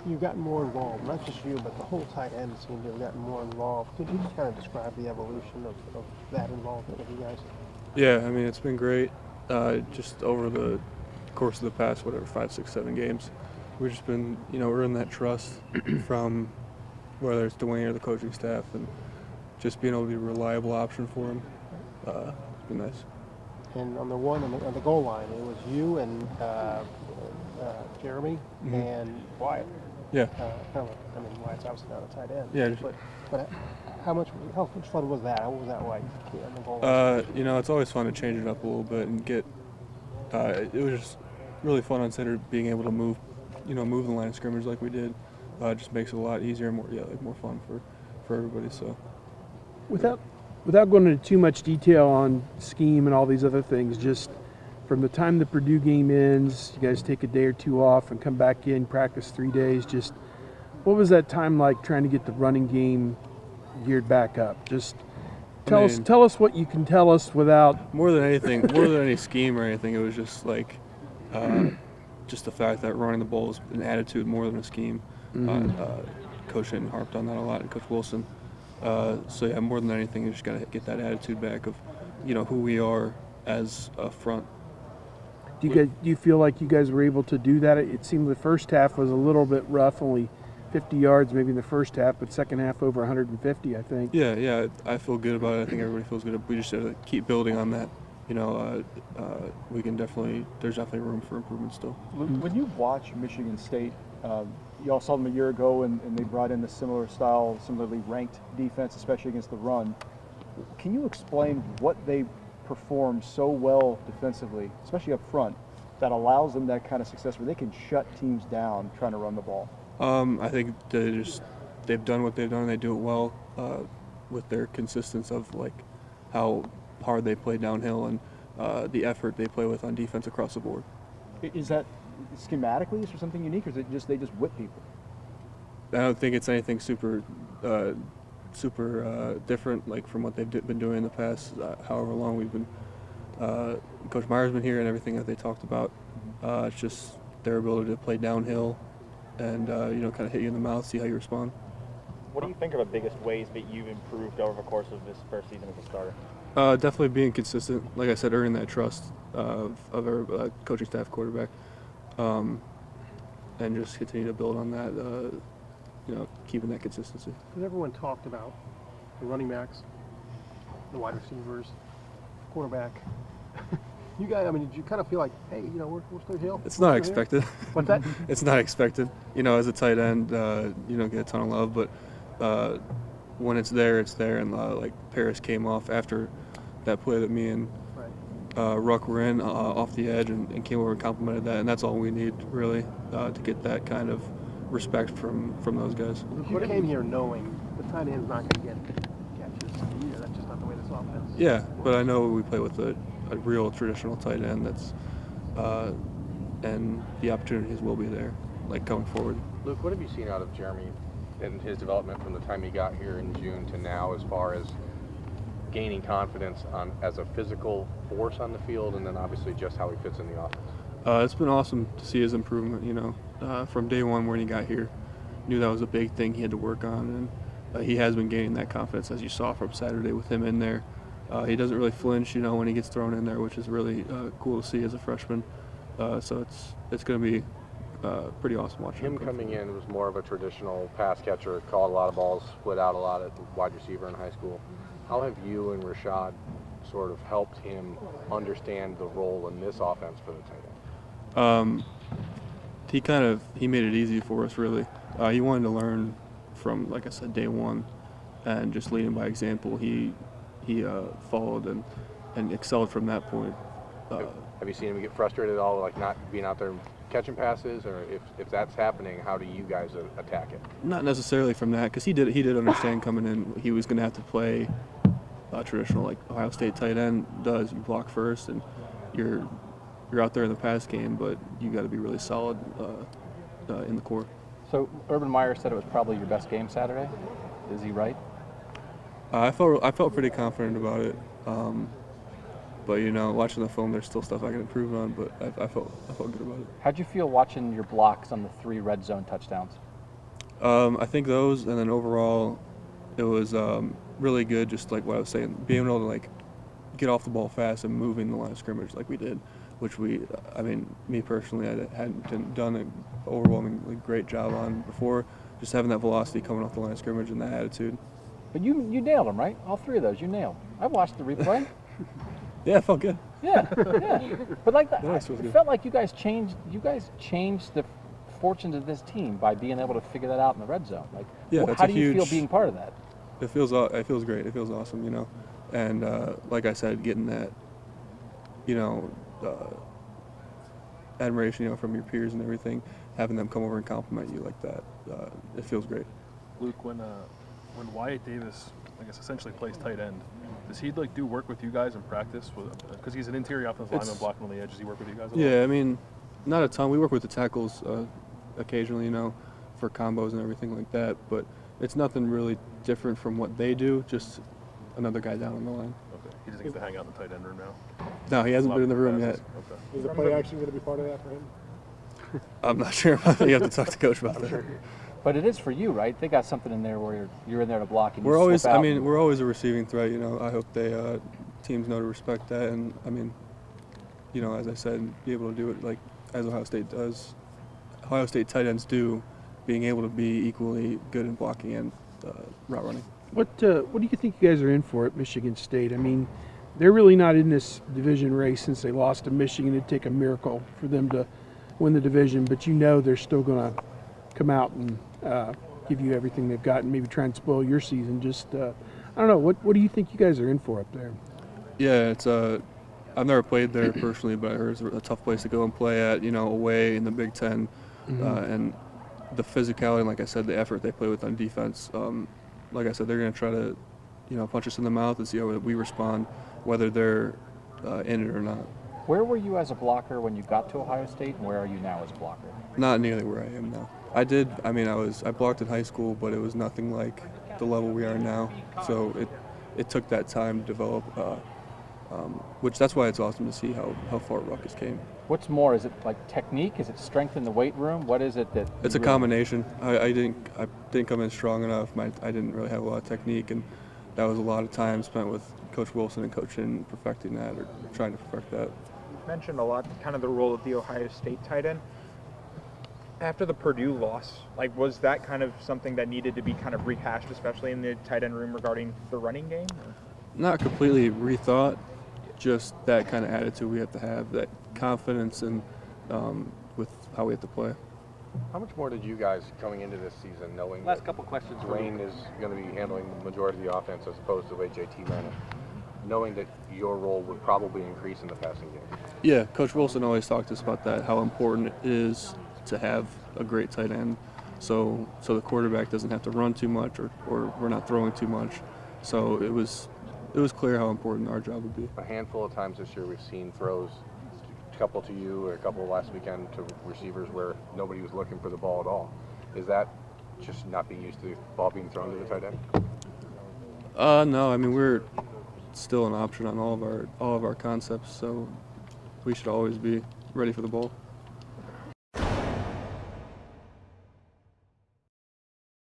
you've gotten more involved, not just you, but the whole tight end seems to have gotten more involved. Could you just kind of describe the evolution of that involvement with you guys? Yeah, I mean, it's been great. Just over the course of the past, 5, 6, 7 games, we've just been, earning that trust from whether it's Dwayne or the coaching staff, and just being able to be a reliable option for him. It's been nice. And on the goal line, it was you and Jeremy and Wyatt. Yeah. Wyatt's obviously not a tight end. Yeah. But how much fun was that? What was that like on the goal line? It's always fun to change it up a little bit and get. It was just really fun on center being able to move the line of scrimmage like we did. Just makes it a lot easier and more fun for everybody. So. Without going into too much detail on scheme and all these other things, just from the time the Purdue game ends, you guys take a day or two off and come back in, practice 3 days. Just what was that time like trying to get the running game geared back up? Just tell us what you can tell us without more than any scheme or anything. It was just like just the fact that running the ball is an attitude more than a scheme. Coach Hinton harped on that a lot, and Coach Wilson. More than anything, you just got to get that attitude back of, who we are as a front. Do you feel like you guys were able to do that? It seemed the first half was a little bit rough, only 50 yards maybe in the first half, but second half over 150, I think. Yeah, I feel good about it. I think everybody feels good. We just have to keep building on that. We can there's definitely room for improvement still. When you watch Michigan State, you all saw them a year ago, and they brought in a similarly ranked defense, especially against the run. Can you explain what they perform so well defensively, especially up front, that allows them that kind of success where they can shut teams down trying to run the ball? I think they've done what they've done, and they do it well with their consistency of like how hard they play downhill and the effort they play with on defense across the board. Is that schematically, is there something unique, or is it just they just whip people? I don't think it's anything super different, like from what they've been doing in the past. However long we've been, Coach Meyer's been here, and everything that they talked about. It's just their ability to play downhill, and kind of hit you in the mouth, see how you respond. What do you think are the biggest ways that you've improved over the course of this first season as a starter? Definitely being consistent. Like I said, earning that trust of our coaching staff, quarterback, and just continue to build on that. Keeping that consistency. Because everyone talked about the running backs, the wide receivers, quarterback. You guys, did you kind of feel like, hey, we're still here? It's not expected. What's that? It's not expected. As a tight end, you don't get a ton of love, but when it's there, it's there. And like Paris came off after that play that me and Ruck were in off the edge and came over and complimented that, and that's all we need really to get that kind of respect from those guys. You came here knowing the tight end's not going to get catches. That's just not the way this offense. Yeah, but I know we play with a real traditional tight end that's and the opportunities will be there, like going forward. Luke, what have you seen out of Jeremy and his development from the time he got here in June to now, as far as gaining confidence as a physical force on the field, and then obviously just how he fits in the offense? It's been awesome to see his improvement. From day one when he got here, knew that was a big thing he had to work on, and he has been gaining that confidence, as you saw from Saturday with him in there. He doesn't really flinch, when he gets thrown in there, which is really cool to see as a freshman. So it's going to be pretty awesome watching him coming in. Was more of a traditional pass catcher, caught a lot of balls, split out a lot at wide receiver in high school. How have you and Rashad sort of helped him understand the role in this offense for the tight end? He made it easy for us, really. He wanted to learn from, like I said, day one, and just leading by example. He followed and excelled from that point. Have you seen him get frustrated at all, like not being out there catching passes, or if that's happening, how do you guys attack it? Not necessarily from that, because he did understand coming in he was going to have to play traditional, like Ohio State tight end does. You block first, and you're out there in the pass game, but you got to be really solid in the core. So Urban Meyer said it was probably your best game Saturday. Is he right? I felt pretty confident about it. But watching the film, there's still stuff I can improve on. But I felt good about it. How'd you feel watching your blocks on the 3 red zone touchdowns? I think those, and then overall, it was really good. Just like what I was saying, being able to get off the ball fast and moving the line of scrimmage like we did, which me personally, I hadn't done an overwhelmingly great job on before. Just having that velocity coming off the line of scrimmage and that attitude. But you nailed them, right? All 3 of those you nailed. I watched the replay. Yeah, it felt good. Yeah. But Nice, it felt like you guys changed the fortunes of this team by being able to figure that out in the red zone. How do you feel being part of that? It feels great. It feels awesome, And like I said, getting that, admiration, from your peers and everything, having them come over and compliment you like that, it feels great. Luke, when Wyatt Davis, I guess, essentially plays tight end, does he do work with you guys in practice? Because he's an interior offensive lineman blocking on the edge. Does he work with you guys at all? Yeah, not a ton. We work with the tackles occasionally, for combos and everything like that. But it's nothing really different from what they do. Just another guy down on the line. Okay. He doesn't get to hang out in the tight end room now. No, he hasn't been in the room yet. Okay. Is the play action going to be part of that for him? I'm not sure about that. You have to talk to coach about that. But it is for you, right? They got something in there where you're in there to block and We're you always, slip out. we're always a receiving threat. I hope teams know to respect that, and as I said, be able to do it as Ohio State does. Ohio State tight ends do, being able to be equally good in blocking and route running. What do you think you guys are in for at Michigan State? They're really not in this division race since they lost to Michigan. It'd take a miracle for them to win the division, but they're still going to come out and give you everything they've got and maybe try and spoil your season. I don't know, what do you think you guys are in for up there? Yeah, it's I've never played there personally, but I heard it's a tough place to go and play at, away in the Big Ten, and the physicality, and like I said, the effort they play with on defense. Like I said, they're going to try to, punch us in the mouth and see how we respond, whether they're in it or not. Where were you as a blocker when you got to Ohio State, and where are you now as a blocker? Not nearly where I am now. I blocked in high school, but it was nothing like the level we are now. So it took that time to develop, that's why it's awesome to see how far Ruckus came. What's more, is it technique? Is it strength in the weight room? What is it that? It's a combination. I didn't come in strong enough. I didn't really have a lot of technique, and that was a lot of time spent with Coach Wilson and Coach Chin perfecting that or trying to perfect that. You mentioned a lot kind of the role of the Ohio State tight end. After the Purdue loss, was that kind of something that needed to be kind of rehashed, especially in the tight end room regarding the running game? Or? Not completely rethought, just that kind of attitude we have to have, that confidence and with how we have to play. How much more did you guys coming into this season knowing Last couple questions. Dwayne is going to be handling the majority of the offense as opposed to the way JT ran it, knowing that your role would probably increase in the passing game? Yeah, Coach Wilson always talked to us about that, how important it is to have a great tight end, so the quarterback doesn't have to run too much or we're not throwing too much. So it was clear how important our job would be. A handful of times this year we've seen throws, a couple to you or a couple last weekend to receivers where nobody was looking for the ball at all. Is that just not being used to the ball being thrown to the tight end? No, we're still an option on all of our concepts, so we should always be ready for the ball.